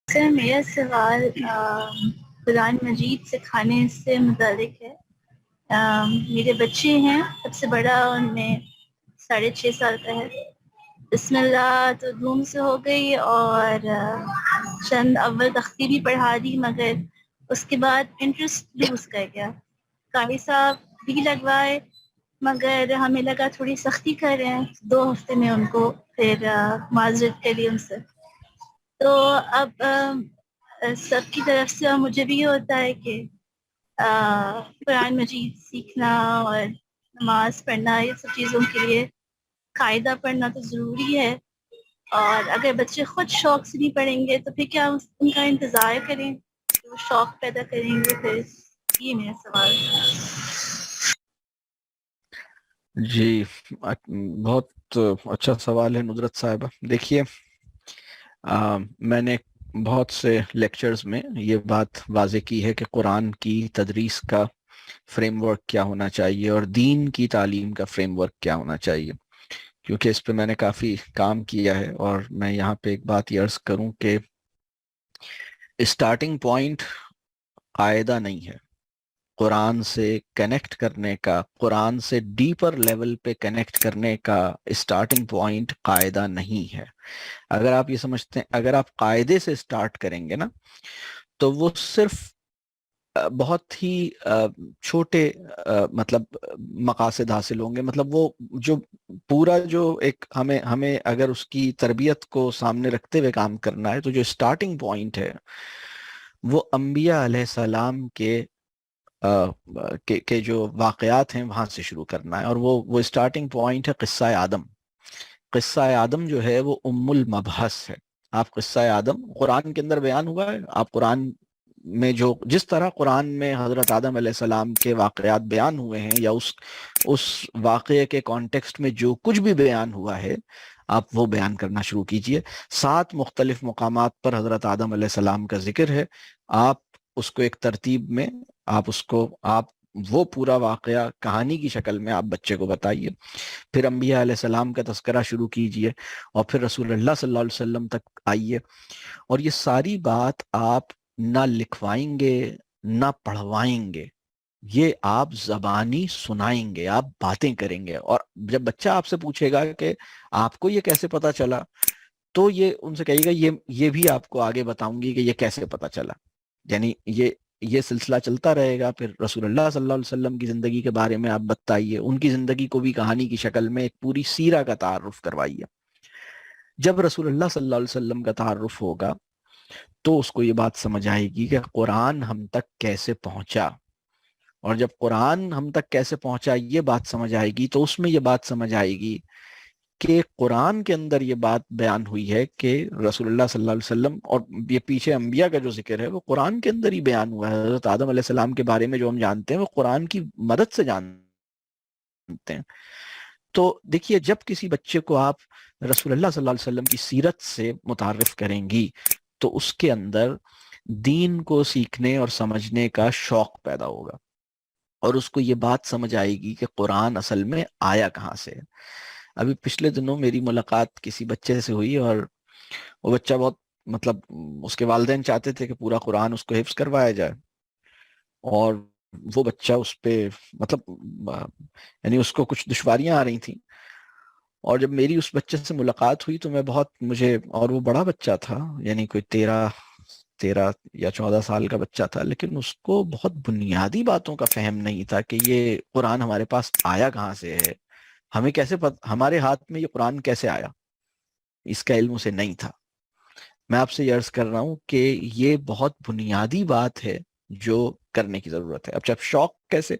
سر میرا سوال قرآن مجید سکھانے سے متعلق ہے۔ میرے بچے ہیں، سب سے بڑا ان میں 6.5 سال کا ہے۔ بسم اللہ تو دھوم سے ہو گئی اور چند اول تختی بھی پڑھا دی، مگر اس کے بعد انٹرسٹ لوز کر گیا۔ قاری صاحب بھی لگوائے مگر ہمیں لگا تھوڑی سختی کر رہے ہیں، 2 ہفتے میں ان کو پھر معذرت کری ان سے۔ تو اب سب کی طرف سے اور مجھے بھی یہ ہوتا ہے کہ قرآن مجید سیکھنا اور نماز پڑھنا، یہ سب چیزوں کے لیے قاعدہ پڑھنا تو ضروری ہے، اور اگر بچے خود شوق سے نہیں پڑھیں گے تو پھر کیا ان کا انتظار کریں کہ وہ شوق پیدا کریں گے؟ پھر یہ میرا سوال ہے۔ جی، بہت اچھا سوال ہے ندرت صاحبہ۔ دیکھیے، میں نے بہت سے لیکچرز میں یہ بات واضح کی ہے کہ قرآن کی تدریس کا فریم ورک کیا ہونا چاہیے اور دین کی تعلیم کا فریم ورک کیا ہونا چاہیے، کیونکہ اس پہ میں نے کافی کام کیا ہے۔ اور میں یہاں پہ ایک بات یہ عرض کروں کہ اسٹارٹنگ پوائنٹ قاعدہ نہیں ہے۔ قرآن سے کنیکٹ کرنے کا، قرآن سے ڈیپر لیول پہ کنیکٹ کرنے کا اسٹارٹنگ پوائنٹ قاعدہ نہیں ہے۔ اگر آپ یہ سمجھتے ہیں اگر آپ قاعدے سے اسٹارٹ کریں گے نا، تو وہ صرف بہت ہی چھوٹے مطلب مقاصد حاصل ہوں گے۔ مطلب وہ جو پورا جو ایک ہمیں اگر اس کی تربیت کو سامنے رکھتے ہوئے کام کرنا ہے، تو جو اسٹارٹنگ پوائنٹ ہے وہ انبیاء علیہ السلام کے جو واقعات ہیں وہاں سے شروع کرنا ہے، اور وہ اسٹارٹنگ پوائنٹ ہے قصہ آدم۔ قصہ آدم جو ہے وہ ام المبحث ہے۔ آپ قصہ آدم قرآن کے اندر بیان ہوا ہے، آپ قرآن میں جس طرح قرآن میں حضرت آدم علیہ السلام کے واقعات بیان ہوئے ہیں، یا اس واقعے کے کانٹیکسٹ میں جو کچھ بھی بیان ہوا ہے، آپ وہ بیان کرنا شروع کیجئے۔ 7 مختلف مقامات پر حضرت آدم علیہ السلام کا ذکر ہے، آپ اس کو ایک ترتیب میں آپ وہ پورا واقعہ کہانی کی شکل میں آپ بچے کو بتائیے۔ پھر انبیاء علیہ السلام کا تذکرہ شروع کیجئے، اور پھر رسول اللہ صلی اللہ علیہ وسلم تک آئیے، اور یہ ساری بات آپ نہ لکھوائیں گے نہ پڑھوائیں گے، یہ آپ زبانی سنائیں گے، آپ باتیں کریں گے۔ اور جب بچہ آپ سے پوچھے گا کہ آپ کو یہ کیسے پتا چلا، تو یہ ان سے کہیے گا یہ بھی آپ کو آگے بتاؤں گی کہ یہ کیسے پتا چلا۔ یعنی یہ سلسلہ چلتا رہے گا۔ پھر رسول اللہ صلی اللہ علیہ وسلم کی زندگی کے بارے میں آپ بتائیے، ان کی زندگی کو بھی کہانی کی شکل میں ایک پوری سیرہ کا تعارف کروائیے۔ جب رسول اللہ صلی اللہ علیہ وسلم کا تعارف ہوگا تو اس کو یہ بات سمجھ آئے گی کہ قرآن ہم تک کیسے پہنچا، اور جب قرآن ہم تک کیسے پہنچا یہ بات سمجھ آئے گی، تو اس میں یہ بات سمجھ آئے گی کہ قرآن کے اندر یہ بات بیان ہوئی ہے کہ رسول اللہ صلی اللہ علیہ وسلم، اور یہ پیچھے انبیاء کا جو ذکر ہے وہ قرآن کے اندر ہی بیان ہوا ہے۔ حضرت آدم علیہ السلام کے بارے میں جو ہم جانتے ہیں وہ قرآن کی مدد سے جانتے ہیں۔ تو دیکھیے، جب کسی بچے کو آپ رسول اللہ صلی اللہ علیہ وسلم کی سیرت سے متعارف کریں گی تو اس کے اندر دین کو سیکھنے اور سمجھنے کا شوق پیدا ہوگا، اور اس کو یہ بات سمجھ آئے گی کہ قرآن اصل میں آیا کہاں سے ہے۔ ابھی پچھلے دنوں میری ملاقات کسی بچے سے ہوئی، اور وہ بچہ بہت مطلب اس کے والدین چاہتے تھے کہ پورا قرآن اس کو حفظ کروایا جائے، اور وہ بچہ اس پہ مطلب یعنی اس کو کچھ دشواریاں آ رہی تھیں۔ اور جب میری اس بچے سے ملاقات ہوئی تو اور وہ بڑا بچہ تھا، یعنی کوئی 13 یا 14 سال کا بچہ تھا، لیکن اس کو بہت بنیادی باتوں کا فہم نہیں تھا کہ یہ قرآن ہمارے پاس آیا کہاں سے ہے، ہمیں کیسے ہمارے ہاتھ میں یہ قرآن کیسے آیا، اس کا علم اسے نہیں تھا۔ میں آپ سے یہ عرض کر رہا ہوں کہ یہ بہت بنیادی بات ہے جو کرنے کی ضرورت ہے۔ اب جب شوق کیسے،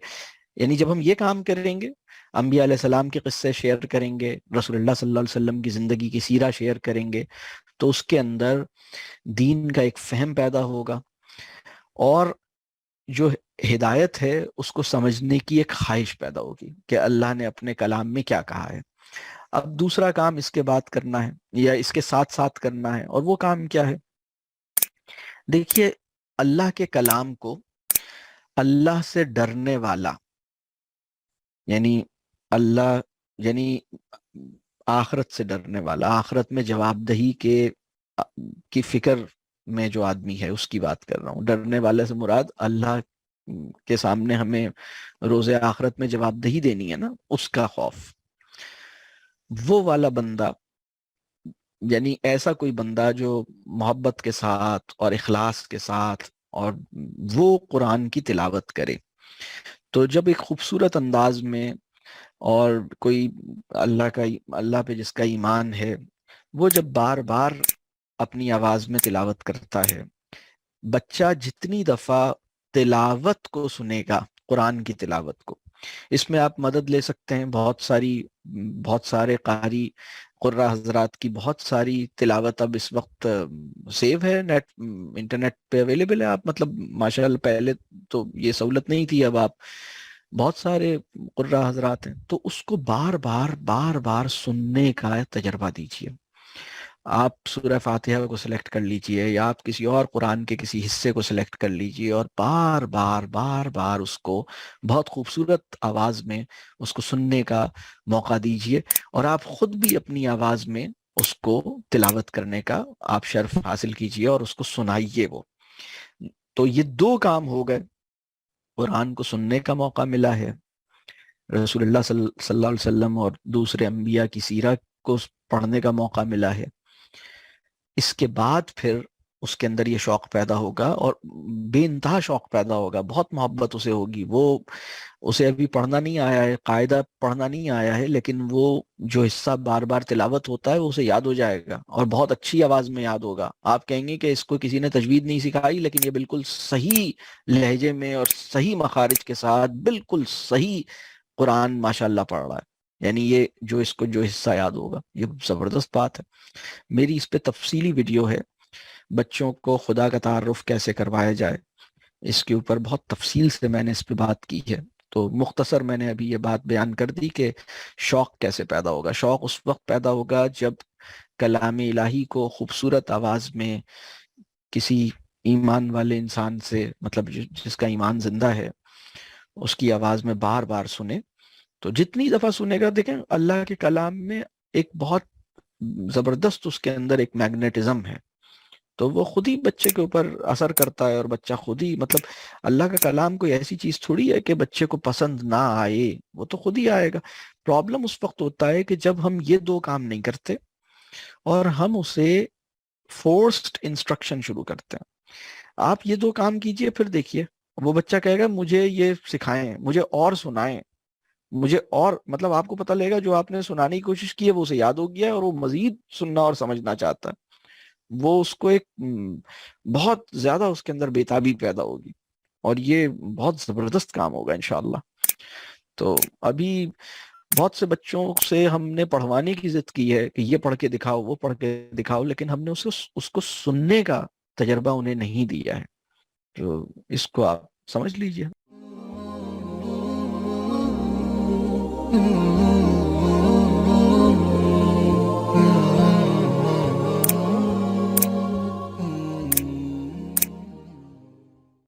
یعنی جب ہم یہ کام کریں گے، انبیاء علیہ السلام کے قصے شیئر کریں گے، رسول اللہ صلی اللہ علیہ وسلم کی زندگی کی سیرہ شیئر کریں گے، تو اس کے اندر دین کا ایک فہم پیدا ہوگا، اور جو ہدایت ہے اس کو سمجھنے کی ایک خواہش پیدا ہوگی کہ اللہ نے اپنے کلام میں کیا کہا ہے۔ اب دوسرا کام اس کے بعد کرنا ہے، یا اس کے ساتھ ساتھ کرنا ہے، اور وہ کام کیا ہے؟ دیکھیے، اللہ کے کلام کو اللہ سے ڈرنے والا، یعنی اللہ، یعنی آخرت سے ڈرنے والا، آخرت میں جواب دہی کی فکر میں جو آدمی ہے اس کی بات کر رہا ہوں. ڈرنے والے سے مراد اللہ کے سامنے ہمیں روز آخرت میں جواب دہی دینی ہے نا، اس کا خوف. وہ والا بندہ، یعنی ایسا کوئی بندہ جو محبت کے ساتھ اور اخلاص کے ساتھ اور وہ قرآن کی تلاوت کرے، تو جب ایک خوبصورت انداز میں، اور کوئی اللہ پہ جس کا ایمان ہے، وہ جب بار بار اپنی آواز میں تلاوت کرتا ہے، بچہ جتنی دفعہ تلاوت کو سنے گا، قرآن کی تلاوت کو، اس میں آپ مدد لے سکتے ہیں. بہت سارے قاری قرہ حضرات کی بہت ساری تلاوت اب اس وقت سیو ہے، انٹرنیٹ پہ اویلیبل ہے. آپ مطلب ماشاءاللہ پہلے تو یہ سہولت نہیں تھی، اب آپ بہت سارے قرہ حضرات ہیں، تو اس کو بار بار سننے کا تجربہ دیجیے. آپ سورہ فاتحہ کو سلیکٹ کر لیجئے، یا آپ کسی اور قرآن کے کسی حصے کو سلیکٹ کر لیجئے، اور بار بار اس کو بہت خوبصورت آواز میں اس کو سننے کا موقع دیجئے، اور آپ خود بھی اپنی آواز میں اس کو تلاوت کرنے کا آپ شرف حاصل کیجئے اور اس کو سنائیے. وہ تو یہ دو کام ہو گئے. قرآن کو سننے کا موقع ملا ہے، رسول اللہ صلی اللہ علیہ وسلم اور دوسرے انبیاء کی سیرت کو پڑھنے کا موقع ملا ہے. اس کے بعد پھر اس کے اندر یہ شوق پیدا ہوگا، اور بے انتہا شوق پیدا ہوگا، بہت محبت اسے ہوگی. اسے ابھی پڑھنا نہیں آیا ہے، قاعدہ پڑھنا نہیں آیا ہے، لیکن وہ جو حصہ بار بار تلاوت ہوتا ہے وہ اسے یاد ہو جائے گا، اور بہت اچھی آواز میں یاد ہوگا. آپ کہیں گے کہ اس کو کسی نے تجوید نہیں سکھائی، لیکن یہ بالکل صحیح لہجے میں اور صحیح مخارج کے ساتھ بالکل صحیح قرآن ماشاءاللہ پڑھ رہا ہے. یعنی یہ اس کو جو حصہ یاد ہوگا، یہ زبردست بات ہے. میری اس پہ تفصیلی ویڈیو ہے، بچوں کو خدا کا تعارف کیسے کروایا جائے، اس کے اوپر بہت تفصیل سے میں نے اس پہ بات کی ہے. تو مختصر میں نے ابھی یہ بات بیان کر دی کہ شوق کیسے پیدا ہوگا. شوق اس وقت پیدا ہوگا جب کلام الہی کو خوبصورت آواز میں کسی ایمان والے انسان سے، مطلب جس کا ایمان زندہ ہے، اس کی آواز میں بار بار سنے. تو جتنی دفعہ سنے گا، دیکھیں اللہ کے کلام میں ایک بہت زبردست اس کے اندر ایک میگنیٹزم ہے، تو وہ خود ہی بچے کے اوپر اثر کرتا ہے، اور بچہ خود ہی، مطلب اللہ کا کلام کوئی ایسی چیز تھوڑی ہے کہ بچے کو پسند نہ آئے، وہ تو خود ہی آئے گا. پرابلم اس وقت ہوتا ہے کہ جب ہم یہ دو کام نہیں کرتے اور ہم اسے فورسڈ انسٹرکشن شروع کرتے ہیں. آپ یہ دو کام کیجئے، پھر دیکھیے وہ بچہ کہے گا مجھے یہ سکھائیں، مجھے اور سنائیں، مجھے اور، مطلب آپ کو پتہ لے گا جو آپ نے سنانے کی کوشش کی ہے وہ اسے یاد ہو گیا ہے، اور وہ مزید سننا اور سمجھنا چاہتا ہے. وہ اس کو ایک بہت زیادہ اس کے اندر بیتابی پیدا ہوگی، اور یہ بہت زبردست کام ہوگا انشاءاللہ. تو ابھی بہت سے بچوں سے ہم نے پڑھوانے کی ضد کی ہے کہ یہ پڑھ کے دکھاؤ، وہ پڑھ کے دکھاؤ، لیکن ہم نے اس کو سننے کا تجربہ انہیں نہیں دیا ہے. تو اس کو آپ سمجھ لیجئے.